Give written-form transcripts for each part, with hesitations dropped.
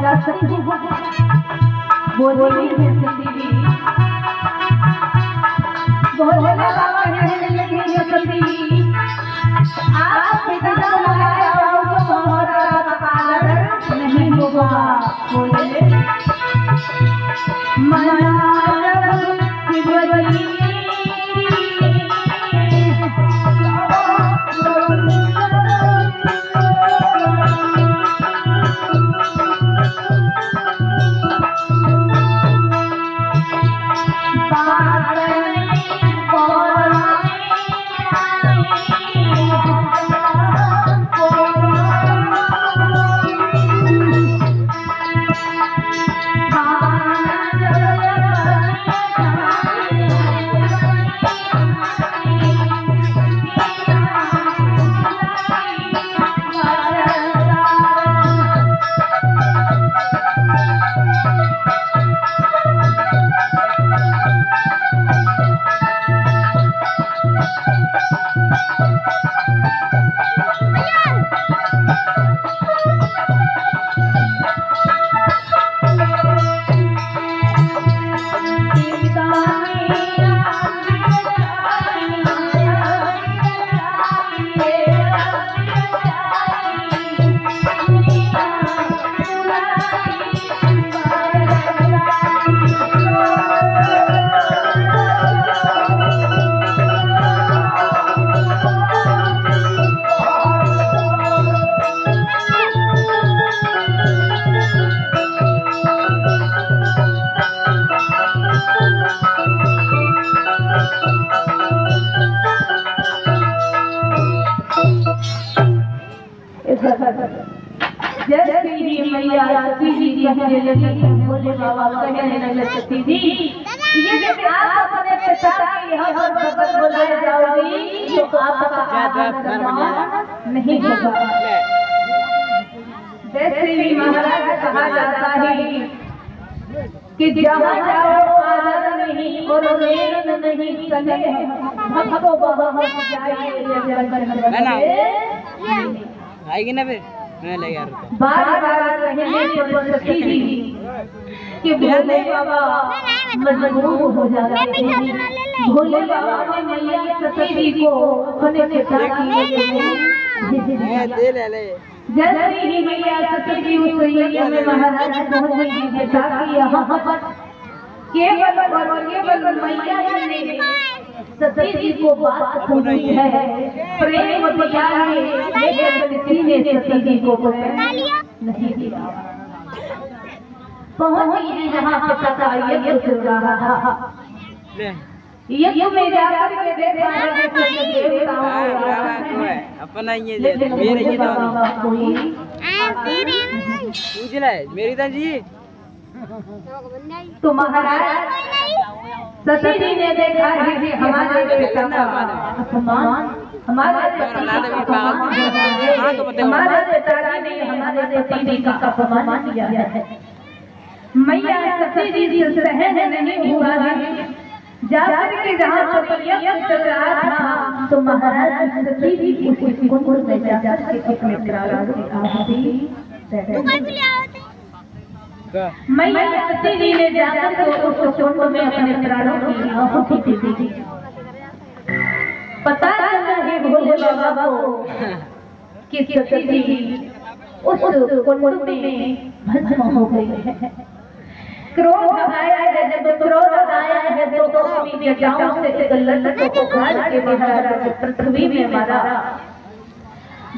जा सकती हूँ बोली सती भोले बाबा कहने लगे सती आप इतना लगाया तो हमारा पालन नहीं होगा बोले मना शिवजी जब मेरी मैया सती जी कहने लगी बोले बाबा कहने लगे सती जी ये जब आप अपने पिता के यहाँ पर शपथ बुलाए जाओगी तो आपका नहीं होगा। वैसे ही महाराज कहा जाता है कि जहाँ जाओ आदर नहीं और मेल नहीं चले भक्तों बाबा जाइए आएगी ना फिर मैं ले यार बार-बार कहने पर सती जी कि भोले बाबा मजबूर हो जाते हैं। भोले बाबा ने मैया सती जी को अपने पिता की ले जैसे ही मैया सती जी उस यज्ञ में महाराज पहुंच गई पिता की यहाँ पर केवल मैया ने सती जी को बात सुनी है प्रेम प्यार में किसी ने सती जी को नहीं दिया। पहुंची है जहाँ पिता का यज्ञ चल रहा था। यज्ञ में जाकर के देखा है कि देवताओं अपना ये मेरे ये पूछ ले मेरी तो जी तो महाराज सती जी ने देखा है कि हमारे पिता का अपमान हमारे पिताजी ने हमारे पति का अपमान किया है। मैया सती जी से सहन नहीं हुआ है जाकर के जहाँ पर यज्ञ चल रहा था तो महाराज सती जी उस कुंड में जाकर के अपने प्राणों की आहुति मैया सती जी ने जाकर के उस कुंड में अपने प्राणों की आहुति दी। पता चला है भोले बाबा को कि सती जी उस कुंड में भस्म हो गई है। क्रोध आया है जब क्रोध आया है तो अपनी जटाओं से लड़कों को काट के महाराज पृथ्वी में मारा।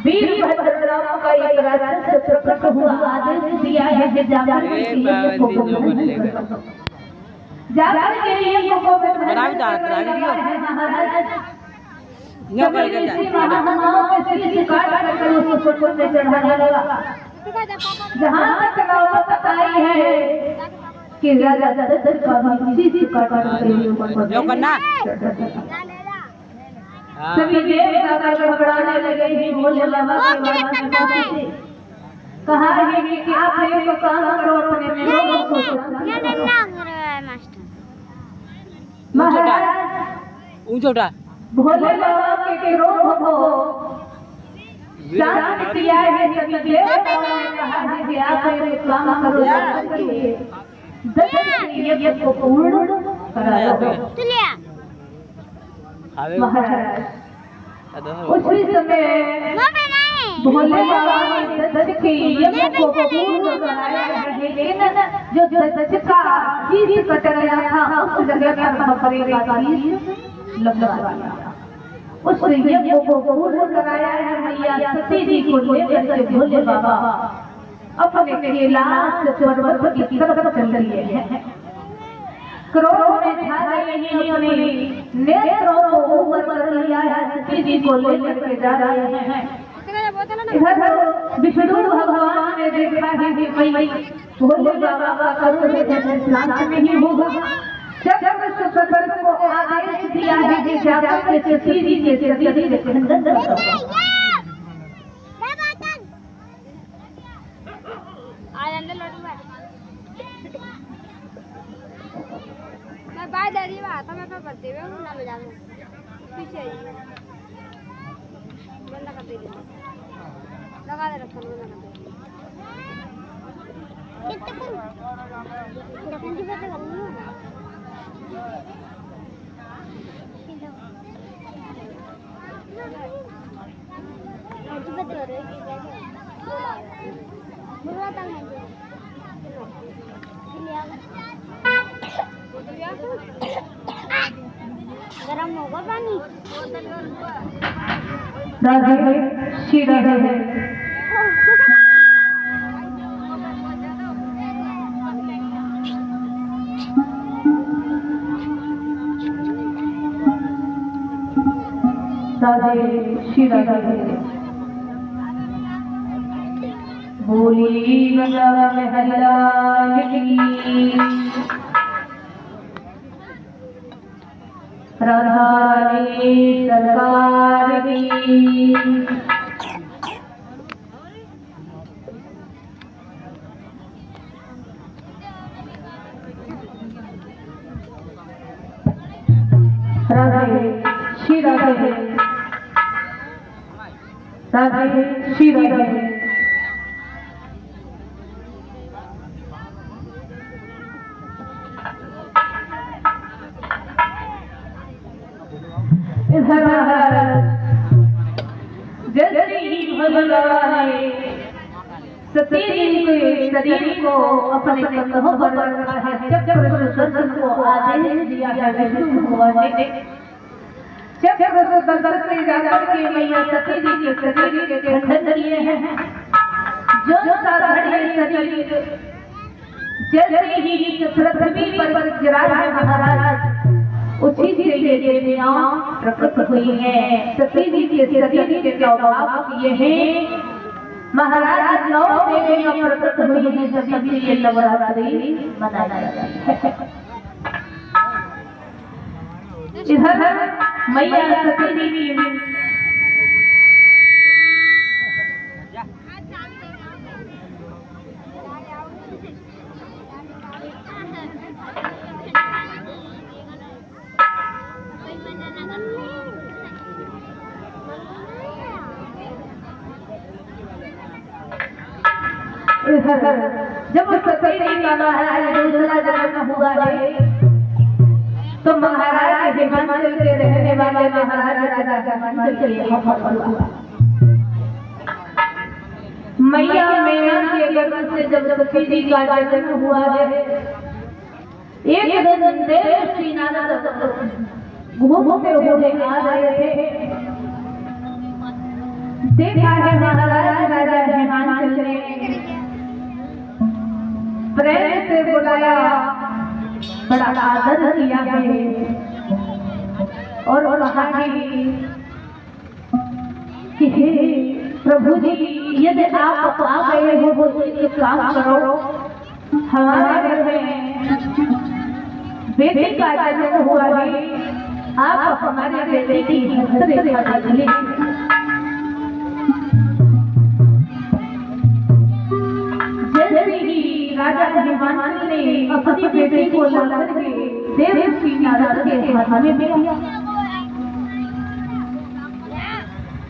वीरभद्रराव का एक राक्षस प्रकट हुआ आदेश दिया है कि जाकर के लिए को महाराज न जहाँ तक नौबत आई है कि राजा दशरथ का भी शीश काटना सभी देवता का गड़गड़ाने लगे हैं। भोले बाबा के से कहा है कि आप एक काम करो अपने लोगों को महाराज ऊंचा भोले बाबा के क्रोध को शांत किया है सभी देवताओं ने कहा है कि आप एक काम करो दशरथ के यज्ञ को पूर्ण कराओ। महाराज उसी समय भोले बाबा ने दशरथ के यज्ञ को पूर्ण कराया है, लेकिन जो दशरथ का शीश कट गया था उस जगह पर बकरे का शीश लगवा दिया। उस यज्ञ को पूर्ण कराया है। मैया सती जी को लेकर के भोले बाबा अपने कैलाश पर्वत की तरफ चल रहे हैं। क्रोध में छा रहे हैं, अपने नेत्रों को ऊपर कर लिया है, सती जी को लेकर के जा रहे हैं। इधर विष्णु भगवान ने देखा है कि भाई भोले बाबा का करुण शांत नहीं होगा। जब सतर को आदेश दिया है कि जाकर के सती जी के शरीर के खंडन करो। मैं बाय दादी बात मैं पे पढ़ते हुए ना ले जाऊं पीछे बंद कर दे लगा दे रखो बंद कर दे कितने दफन की बात करनी है आज बात हो रही है बुरा तंग है गरम होगा पानी राधे श्री राधे। राधे श्री राधे। बोली गंगा महलाल की, राधा रानी सरकार की। राधे श्री राधे। राधे श्री राधे। इधर जैसे ही भगवान ने सती जी के शरीर को अपने कंधों पर रखा है, चक्र सुदर्शन को आदेश दिया है विष्णु भगवान ने। चक्र सुदर्शन से जाकर के मैया सती जी के शरीर के खंडन किए हैं। जो साधारण शरीर जैसे ही पृथ्वी पर गिरा है महाराज, उसी से ये देवियां प्रकट हुई हैं। सती जी के शरीर के प्रभाव किए हैं महाराज। 9 देवियां प्रकट हुई हैं, जब से ये नवरात्रि मनाया जाता है। इधर मैया सती जी की जब सती जी का महाराज दूसरा जन्म हुआ है, तो महाराज हिमाचल के रहने वाले महाराज राजा हिमाचल हुआ। मैया मैया के गर्भ से जब सती जी का जन्म हुआ है, एक दिन देवर्षि नारद घूमते हुए आ रहे थे। देखा है महाराज राजा हिमाचल ने प्रेम से बुलाया, बड़ा आदर किया है और कहा कि हे प्रभु जी, यदि आप आ गए हो तो एक काम करो, हमारे घर में बेटे का जन्म हुआ है, आप हमारे बेटे की हस्तरेखा देख लीजिए। जैसे ही राजा हिमाचल ने अपनी बेटी को लाकर के देवर्षि नारद के हाथ में दिया।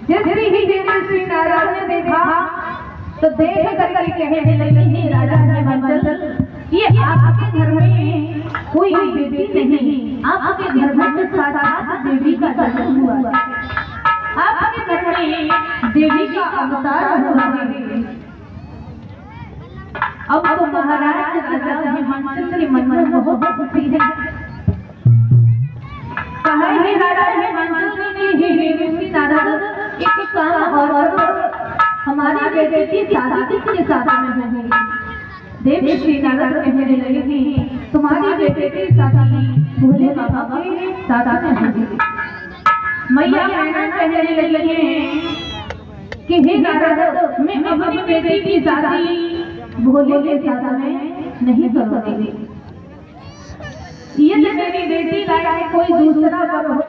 जैसे ही देवी श्री नारायण ने देखा तो देख कर कहने लगी, हे राजा हिमाचल, ये आपके घर में कोई बेटी नहीं, आपके घर में साक्षात देवी का जन्म हुआ है, आपके घर में देवी का अवतार हुआ है। अब तो महाराज राजा हिमाचल के मन में बहुत खुशी है। कहा है राजा हिमाचल ने, हे देवी नारायण, एक काम और, हमारे बेटे की शादी किसके साथ में होगी? देवी श्री नारायण कहने लगी, तुम्हारी बेटे की शादी भोले बाबा के साथ में होगी। मैया कहने लगी कि हे नारायण, मैं अपनी बेटी की शादी भोले के साथ में नहीं करूंगी। ये मेरी बेटी लायक कोई दूसरा करो।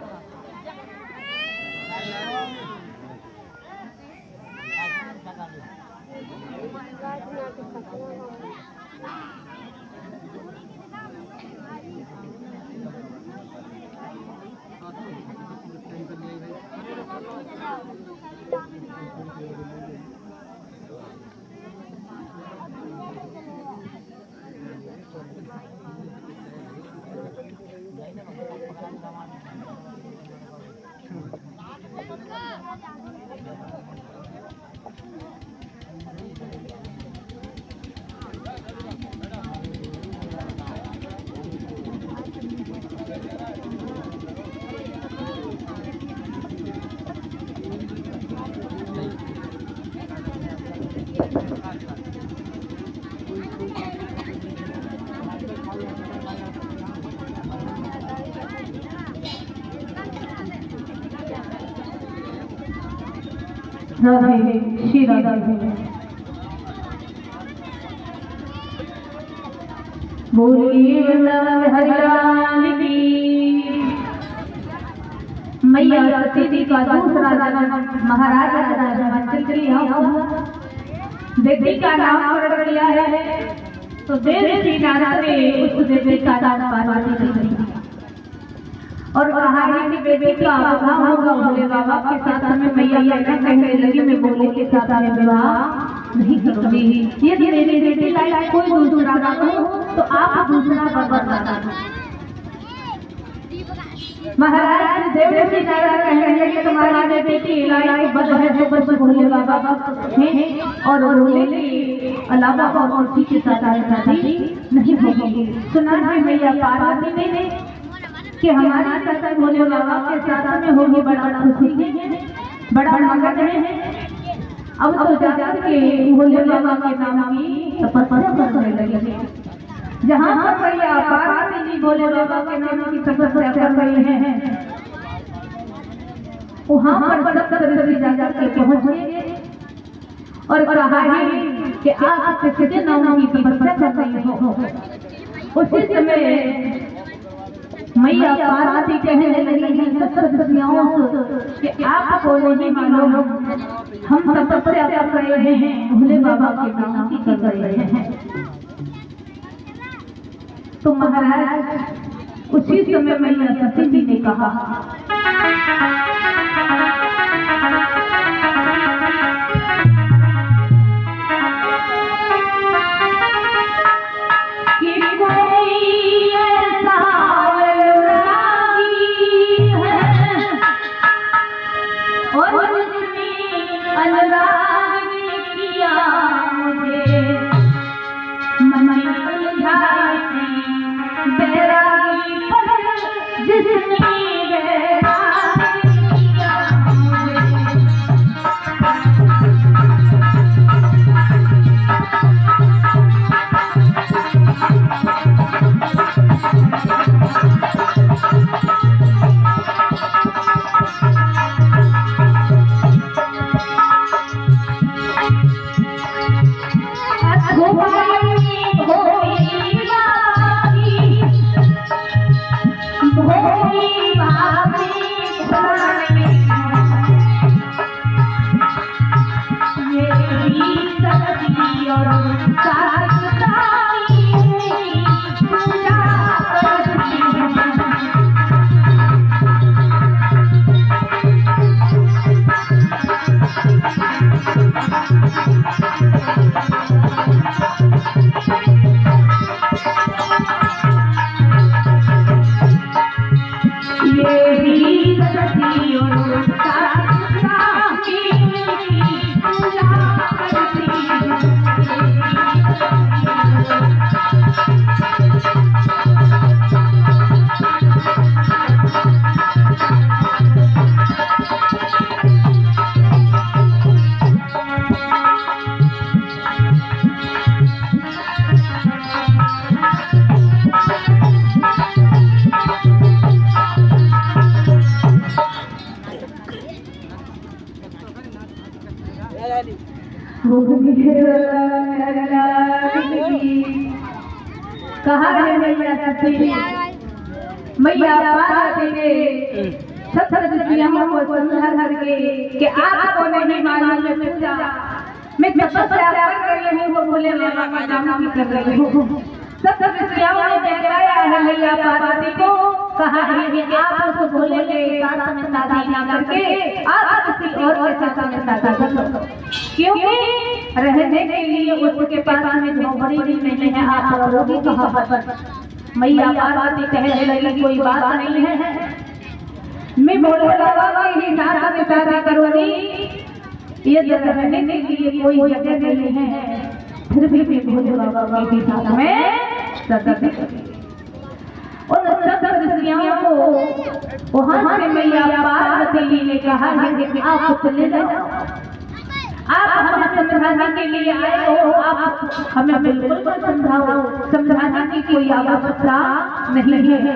राधे श्री राधे बोलिए वृंदावन हरिलाल की। मैया सती जी का दूसरा जन्म महाराज राजा हिमाचल के लिए बेटी का नाम पकड़ लिया है, तो देवी श्री नारायण ने उस बेटी का नाम पार्वती रख दिया और कहा है कि बेटी का विवाह होगा भोले बाबा के साथ में। मैया कहने लगी, मैं भोले के साथ में विवाह नहीं करूंगी। ये मेरी बेटी लायक कोई दूसरा ना हो तो आप दूसरा वर बता दो। महाराज देवी श्री नारायण कहने लगे, तुम्हारी बेटी लायक बद है तो बस भोले बाबा है और भोले के अलावा और किसी के साथ शादी नहीं होगी। सुना है मैया पार्वती ने कि हमारी सत्ता भोले बाबा के साथ में होगी, बड़ा खुशी है, बड़ा मगन है। अब तो जाकर के भोले बाबा के नाम की तपस्या करने लगे। जहाँ पर मैया पार्वती जी भोले बाबा के नाम की तपस्या कर रही हैं, वहाँ पर सप्तऋषि जाकर के पहुँचे और कहा है कि आप किसके नाम की तपस्या कर रही हो। उसी समय मैया पार्वती कहने लगी हैं सप्तऋषियों से कि आपको नहीं मालूम, हम तपस्या कर रहे हैं, भोले बाबा के नाम की कर रहे हैं। तो महाराज उसी समय मैया सती जी ने कहा, जिसने कहा है मैया सती मैया पार्वती ने सत्तर दुनिया को समझा करके कि आपको नहीं मालूम है पूजा मैं तपस्या कर रही हूँ वो भोले बाबा का नाम कर रही हूँ। सत्तर दुनियाओं ने जगाया है मैया पार्वती को, कहा है कि आप उस भोले के साथ में शादी ना करके आप किसी और के साथ में शादी करो, क्योंकि रहने के लिए उसके पास में झोपड़ी भी नहीं है। आप लोगों की कहा पर मैया पार्वती कह रही कोई बात नहीं है, मैं भोले बाबा के साथ में शादी करूंगी, ये रहने के लिए कोई जगह नहीं है, फिर भी भोले बाबा के साथ में शादी करूंगी। और सब ऋषियों को वहां से मैया पार्वती ने कहा है कि आप चले जाओ, आप हमें समझाने के लिए आए हो, आप हमें बिल्कुल समझाओ, समझाने की कोई आवश्यकता नहीं है।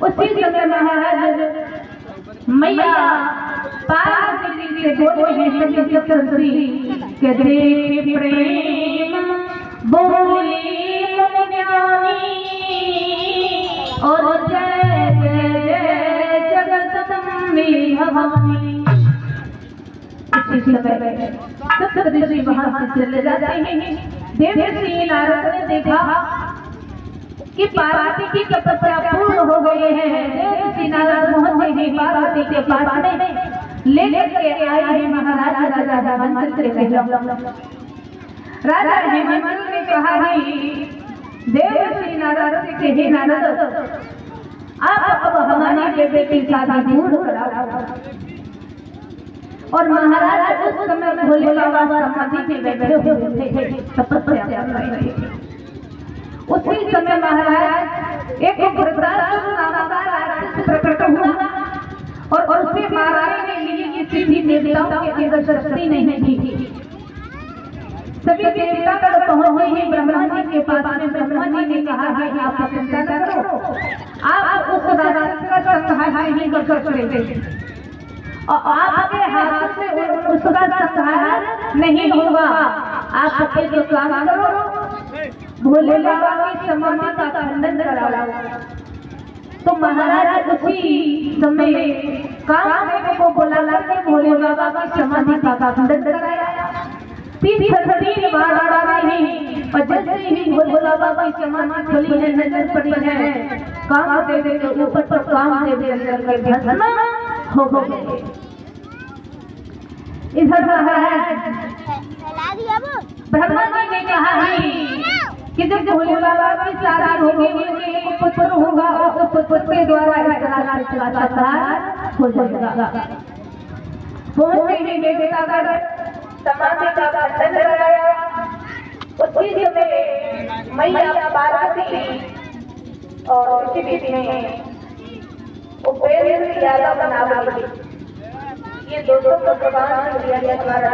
उसी समय महाराज मैया पार्वती से बोले हैं के देव प्रेम बोली ज्ञानी और जय जय जगदम्बे भवानी। सप्तऋषि वहां से चले जाते हैं। देवर्षि नारद ने देखा कि पार्वती की तपस्या पूर्ण हो गई है। देवर्षि नारद पहुंचे हैं पार्वती के पास में, लेकर के आए हैं महाराज राजा हेमंत राजा हेमंत ने कहा है देवर्षि नारद से कि हे नारद, आप अब हमारी बेटे की शादी पूर्ण कराओ। और महाराज उस समय भोले बाबा समाधि में बैठे हुए थे, तपस्या कर रहे थे। उसी समय महाराज एक वृत्रासुर नाम का राक्षस प्रकट हुआ और उसे मारने के लिए किसी भी देवताओं के अंदर शक्ति नहीं थी। सभी देवता पर पहुंचे ही ब्रह्मा जी के पास में। ब्रह्मा जी ने कहा है कि आप चिंता न करो, आप उस राक्षस का संहार नहीं कर सकते और आपके हाथ से उसका संहार नहीं होगा। आप जो काम करो, भोले बाबा की समाधि का खंडन कराओ। तो महाराज उसी समय काम को बुला के भोले बाबा की समाधि का खंडन कराया। 3 बार नहीं, और जैसे ही भोले बाबा की समाधि खुली है, नजर पड़ी है, काम देव के ऊपर पर काम देव अंदर के भस्म हो गए। इधर ब्रह्मा जी ने कहा है कि जब भोले बाबा की शादी होगी, एक पुत्र होगा, उस पुत्र के द्वारा हो जाएगा। देवता का समाधि का खंडन कराया। उसी समय मैया पार्वती और उसी बीच में उपेंद्र यादव बना ली। ये दोनों भगवान से लिया गया हमारा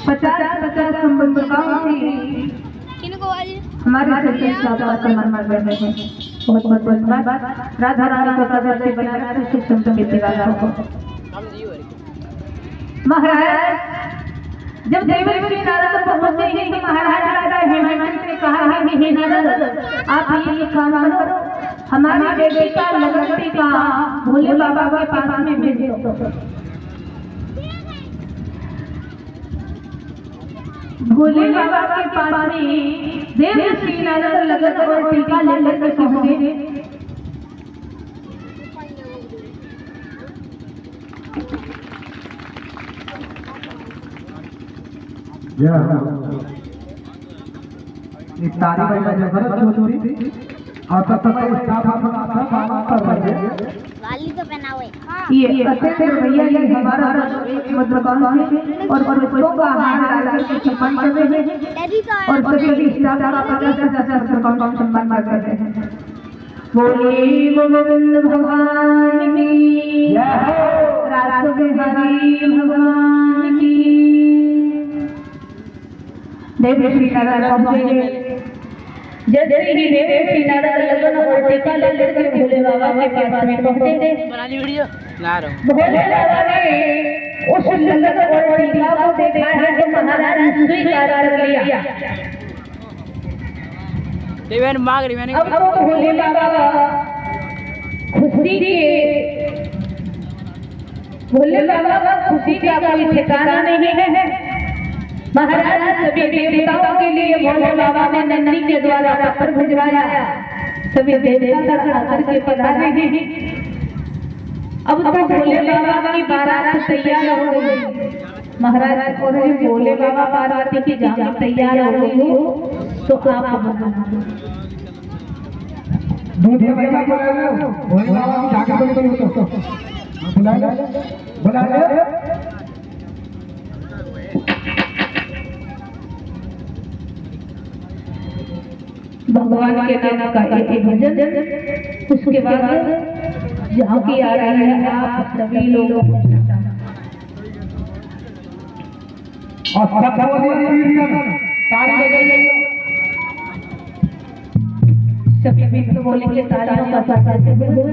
50 संबंधिकाओं से हमारे सम्मान रहे हैं। बहुत बहुत धन्यवाद। राधा रानी को प्रदर्शन बनाकर सुख समृद्धि दिलाया हो। महाराज जब देवर्षि नारद पहुंचे हैं तो महाराज राजा हेमंत ने कहा है कि हे नारद, आप ये काम करो, हमारी बेटी का लड़की का भोले बाबा के पास में भेज दो। भोले बाबा के पास में देवर्षि नारद लगन और टीका लेकर के पहुंचे। ये तारी भाई बजे भरत छोटी और तब तक स्टाफ अपना काम कर रहे हैं। वाली तो पहना हुए ये अच्छे भैया ये हमारा मतलब कौन से और बच्चों का हार डाल के सम्मान कर रहे हैं डैडी तो और सभी स्टाफ का 50,000 का सम्मान कर रहे हैं। बोले गोविंद भगवान की रात बिहारी भगवान की। देव श्री नारायण पहुंचे जैसे ही देव श्री नारायण लगन और टीका लेकर के भोले बाबा के पास में पहुंचे। बना ली वीडियो ला रहा हूँ। भोले बाबा ने उस लगन और टीका को देखा है तो महाराज ने स्वीकार कर लिया। देवेन मांग रही मैंने। अब भोले बाबा खुशी के भोले बाबा का खुशी का कोई ठिकाना नहीं है। महाराज सभी देवताओं के लिए भोले बाबा ने नंदी के द्वारा पत्थर भिजवाया। सभी देवता आकर के पधारे हैं। अब तो भोले बाबा की बारात तैयार हो गई। महाराज और भोले बाबा पार्वती की जहाँ तैयार हो गई हो तो आप दूध भाई का बुला लो भोले बाबा की जाके तो बुला ले भगवान के नाम का एक भजन। उसके बाद जहाँ की आ रही है आप सभी लोग और सब ताली बजाइए। सभी मित्र बोलेंगे तालियों का साथ देते हुए।